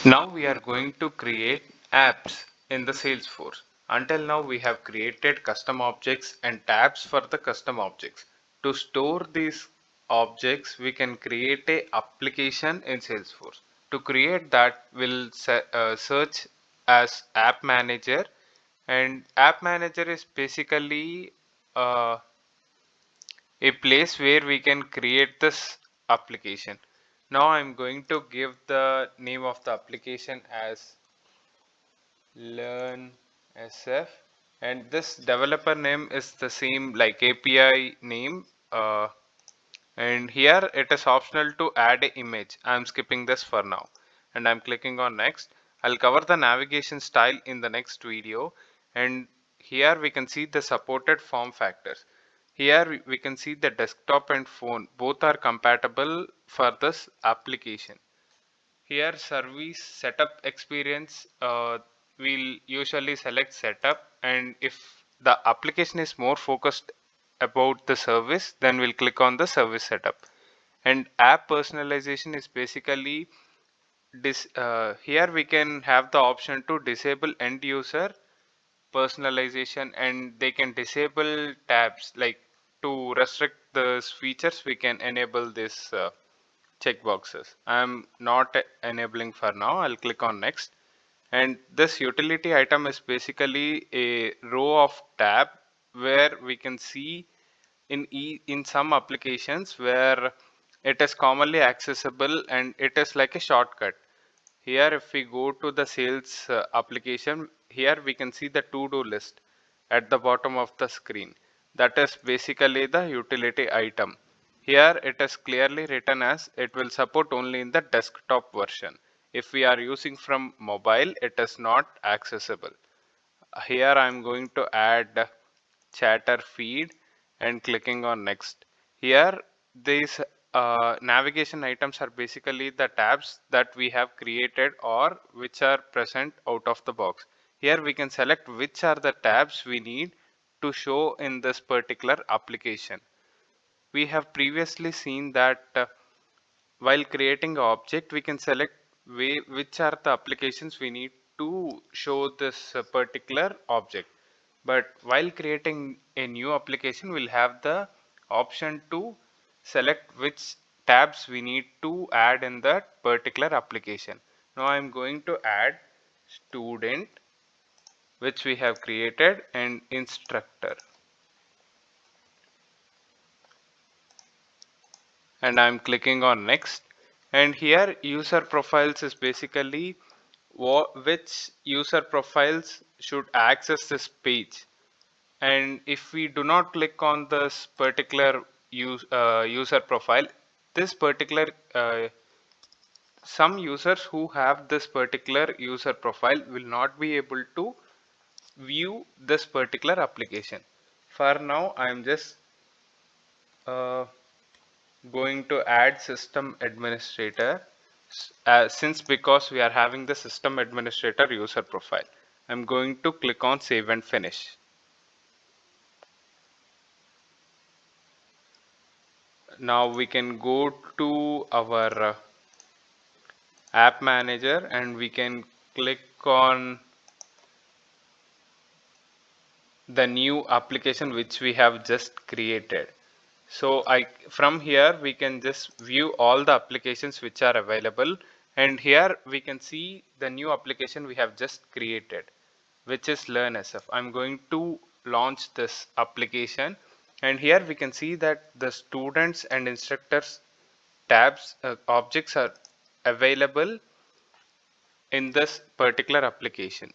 Now we are going to create apps in the Salesforce. Until now we have created custom objects and tabs for the custom objects. To store these objects we can create a application in Salesforce. To create that we'll search as app manager, and app manager is basically uh, a place where we can create this application. Now I'm going to give the name of the application as Learn SF, and this developer name is the same like API name, and here it is optional to add an image. I'm skipping this for now and I'm clicking on next. I'll cover the navigation style in the next video, and here we can see the supported form factors. Here we can see the desktop and phone both are compatible for this application. Here service setup experience, we'll usually select setup, and if the application is more focused about the service, then we'll click on the service setup. And app personalization is basically here we can have the option to disable end user personalization, and they can disable tabs. Like to restrict those features we can enable this checkboxes. I'm not enabling for now. I'll click on next. And this utility item is basically a row of tab where we can see in some applications where it is commonly accessible and it is like a shortcut. Here if we go to the sales application, here we can see the to-do list at the bottom of the screen. That is basically the utility item. Here it is clearly written as it will support only in the desktop version. If we are using from mobile, it is not accessible. Here I'm going to add chatter feed and clicking on next. Here these navigation items are basically the tabs that we have created or which are present out of the box. Here we can select which are the tabs we need to show in this particular application. We have previously seen that while creating an object, we can select which are the applications we need to show this particular object. But while creating a new application, we'll have the option to select which tabs we need to add in that particular application. Now I'm going to add student, which we have created, and instructor. And I'm clicking on next, and here user profiles is basically which user profiles should access this page. And if we do not click on this particular user profile, this particular some users who have this particular user profile will not be able to view this particular application. For now I'm just uh, going to add system administrator, since because we are having the system administrator user profile. I'm going to click on save and finish. Now we can go to our app manager and we can click on the new application which we have just created. So from here we can just view all the applications which are available, and here we can see the new application we have just created, which is Learn SF. I'm going to launch this application, and here we can see that the students and instructors tabs objects are available in this particular application.